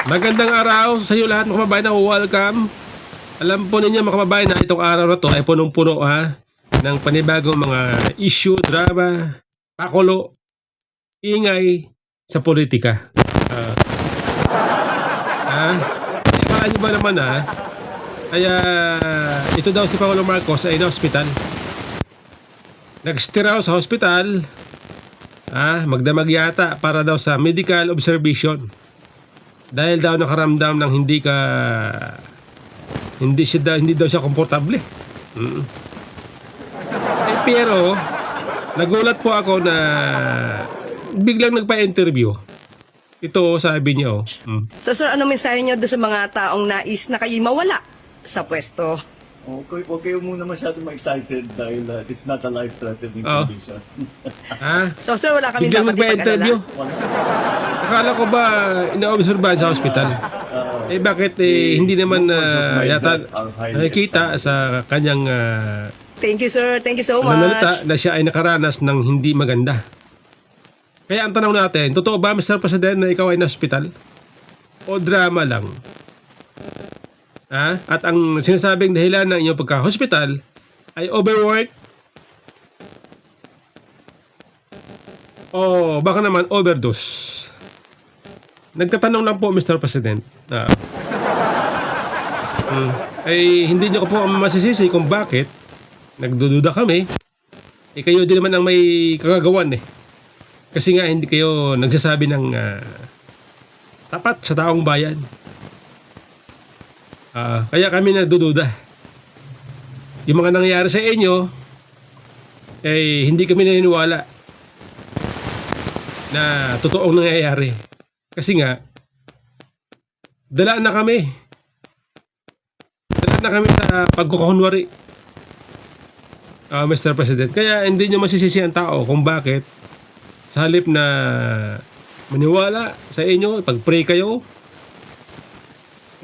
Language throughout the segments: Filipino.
Magandang araw sa iyo lahat mga kababayan na welcome. Alam po ninyo mga kababayan na itong araw na to ay punong-puno ng panibagong mga issue, drama, pakulo, ingay sa politika. Akala nyo ba naman kaya ito daw si Pangulong Marcos ay na-hospital. Nag-stay raw sa hospital, magdamag yata para daw sa medical observation. Dahil daw nakaramdam ng hindi daw siya komportable. Pero nagulat po ako na biglang nagpa-interview. Ito sabi niya So sir, ano mensahe niyo doon sa mga taong nais na kayo mawala sa pwesto? Okay, huwag kayo muna masyadong ma-excited dahil it's not a life-threatening Oo. condition. So sir, wala kami Biglang dapat nagpa-interview. ipag-alala. Akala ko ba ina-obserbahan sa hospital? Bakit hindi naman yata nakikita sa kanyang Thank you sir, thank you so much. nanalita na siya ay nakaranas ng hindi maganda. Kaya ang tanong natin, totoo ba Mr. President na ikaw ay na-hospital? O drama lang? At ang sinasabing dahilan ng inyong pagka-hospital ay overwork o baka naman overdose. Nagtatanong lang po Mr. President. Ay hindi niyo ko po masisisi kung bakit nagdududa kami. Kayo din naman ang may kagagawan Kasi nga hindi kayo nagsasabi ng tapat sa taong bayan. Kaya kami nagdududa. Yung mga nangyayari sa inyo hindi kami naniniwala na totoong nangyayari. Kasi nga dala na kami sa pagkukunwari, Mr. President. Kaya hindi nyo masisisi ang tao kung bakit sa halip na maniwala sa inyo, pag-pray kayo,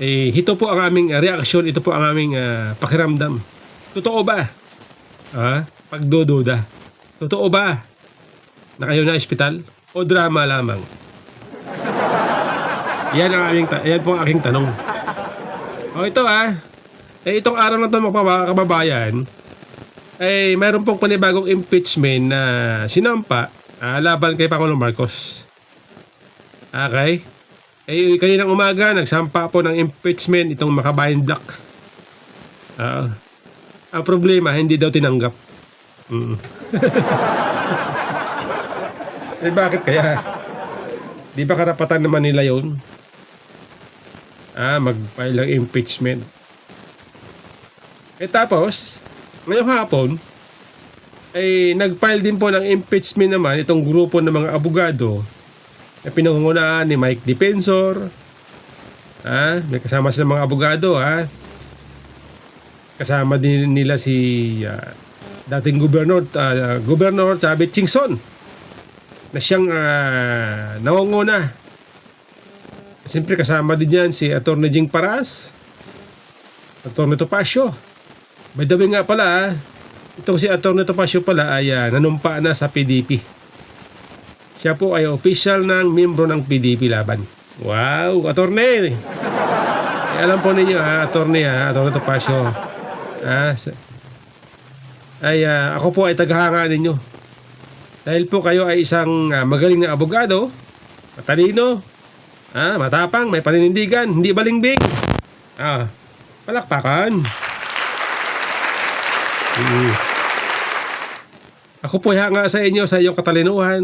ito po ang aming reaksyon, ito po ang aming pakiramdam. Totoo ba? Pagdududa. Totoo ba na kayo na ospital? O drama lamang? Yan po ang aking tanong. Ito itong araw na ito mga kababayan, mayroon pong panibagong impeachment na sinampa laban kay Pangulong Marcos. Okay? Kaninang umaga, nagsampa po ng impeachment itong Makabayan Black. Ang problema, hindi daw tinanggap. Bakit kaya? Di ba karapatan naman nila yun? Mag-file ng impeachment. Tapos, ngayong hapon, nag-file din po ng impeachment naman itong grupo ng mga abogado na pinangungunahan ni Mike Defensor. May kasama silang mga abogado. Kasama din nila si dating Gobernador Chavit Singson na siyang nangunguna. Siyempre kasama din yan si Atty. Jing Paras, Atty. Topacio. By the way nga pala, itong si Atty. Topacio pala ay nanumpa na sa PDP. Siya po ay official ng membro ng PDP laban. Wow, attorney! Alam po ninyo attorney Topacio. Ako po ay tagahanga ninyo. Dahil po kayo ay isang magaling na abogado, matalino, matapang, may paninindigan, hindi balingbing. Palakpakan. Ako po hanga sa inyo sa iyong katalinuhan.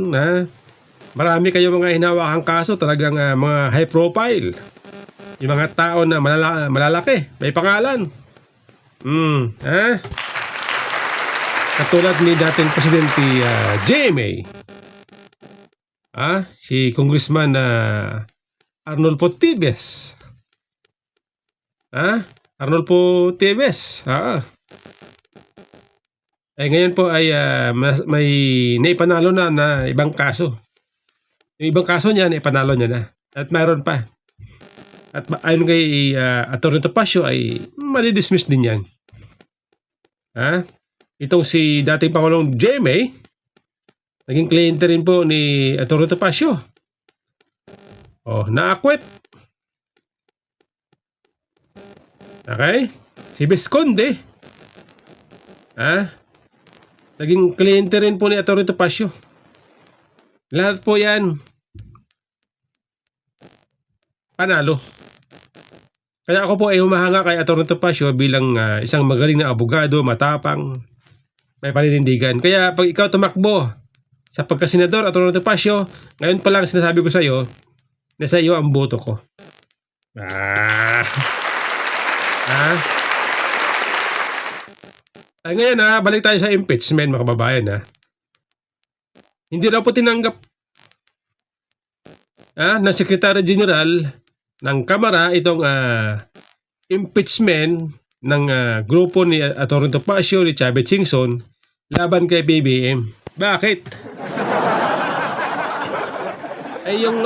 Marami kayo mga hinawakang kaso, talagang mga high profile. Yung mga tao na malalaki, may pangalan. Katulad ni dating Presidente GMA. Si Congressman Arnolfo Tibes. Arnolfo Tibes. Ngayon po ay may naipanalo na ibang kaso. Yung ibang kaso niya, naipanalo niya na. At mayroon pa. At ayon kay Atty. Topacio ay mali-dismiss din yan. Itong si dating Pangulong GMA, naging kliyente rin po ni Atty. Topacio. Naakwet. Okay? Si Visconde. Naging kliyente rin po ni Atty. Topacio. Lahat po yan. Panalo. Kaya ako po ay humahanga kay Atty. Topacio bilang isang magaling na abogado, matapang, may paninindigan. Kaya pag ikaw tumakbo sa pagkasenador, Atty. Topacio, ngayon pa lang sinasabi ko sa iyo, na sa iyo ang boto ko. Ay ngayon balik tayo sa impeachment mga kababayan Hindi daw po tinanggap ng Secretary General ng Kamara itong impeachment ng grupo ni Atty. Topacio, ni Chavez Singson laban kay BBM. Bakit? Ay yung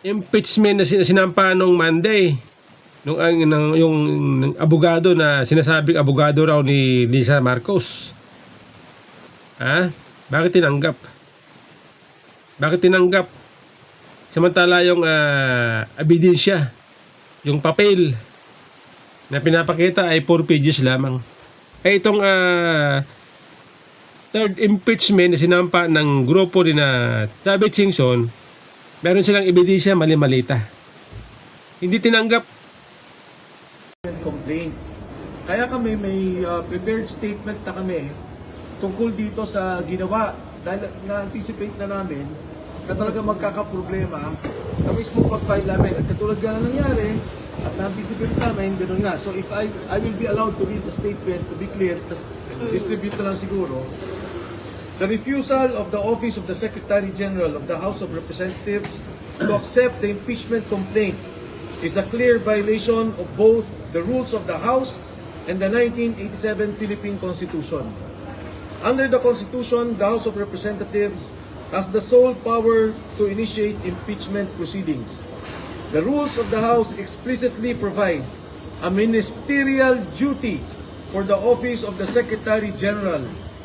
impeachment na sinampa nung Monday yung abogado na sinasabing abogado raw ni Lisa Marcos. Bakit tinanggap? Samantala yung ebidensya, yung papel na pinapakita ay 4 pages lamang. Itong third impeachment na sinampa ng grupo ni na Chavez Singson, meron silang ebidensya mali-malita. Hindi tinanggap. Complaint. Kaya kami may prepared statement na kami tungkol dito sa ginawa dahil na-anticipate na namin na talaga magkakaproblema sa mismo pag-file namin. At katulad nga na nangyari at na-anticipate namin, gano'n nga. So if I will be allowed to read the statement to be clear, distribute na lang siguro. The refusal of the Office of the Secretary General of the House of Representatives to accept the impeachment complaint is a clear violation of both the rules of the House and the 1987 Philippine Constitution. Under the Constitution, the House of Representatives has the sole power to initiate impeachment proceedings. The rules of the House explicitly provide a ministerial duty for the Office of the Secretary General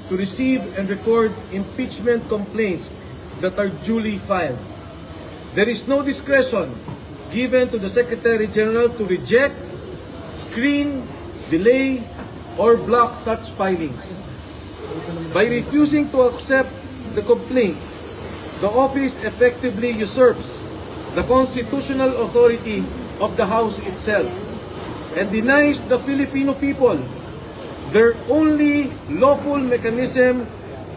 to receive and record impeachment complaints that are duly filed. There is no discretion given to the Secretary General to reject, screen, delay, or block such filings. By refusing to accept the complaint, the office effectively usurps the constitutional authority of the House itself and denies the Filipino people their only lawful mechanism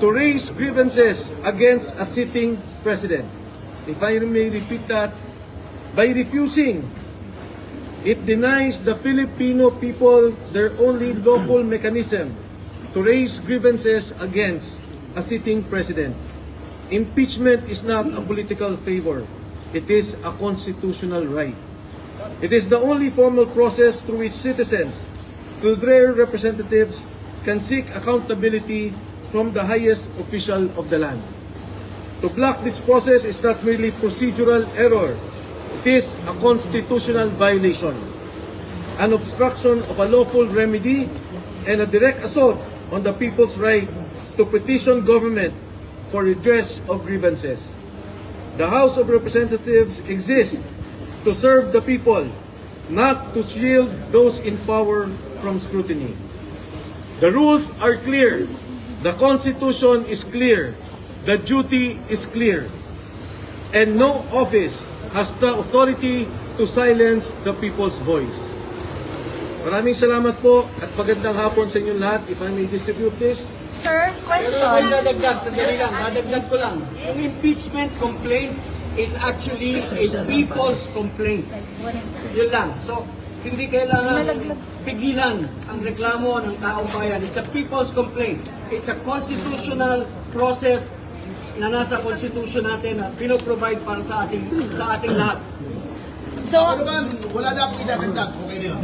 to raise grievances against a sitting president. If I may repeat that, by refusing, it denies the Filipino people their only lawful mechanism to raise grievances against a sitting president. Impeachment is not a political favor. It is a constitutional right. It is the only formal process through which citizens, through their representatives, can seek accountability from the highest official of the land. To block this process is not merely procedural error. It is a constitutional violation, an obstruction of a lawful remedy, and a direct assault on the people's right to petition government for redress of grievances. The House of Representatives exists to serve the people, not to shield those in power from scrutiny. The rules are clear. The Constitution is clear. The duty is clear. And no office has the authority to silence the people's voice. Maraming salamat po at magandang hapon sa inyong lahat. If I may distribute this. Sir, question. Dadagdag ko lang. Yung impeachment complaint is actually a people's complaint. Yun lang. So, hindi kailangan pigilan ang reklamo ng taong bayan. It's a people's complaint. It's a constitutional process na nasa constitution natin na pinoprovide para sa ating lahat. So, Wala na akong idadagdag. Okay na yun.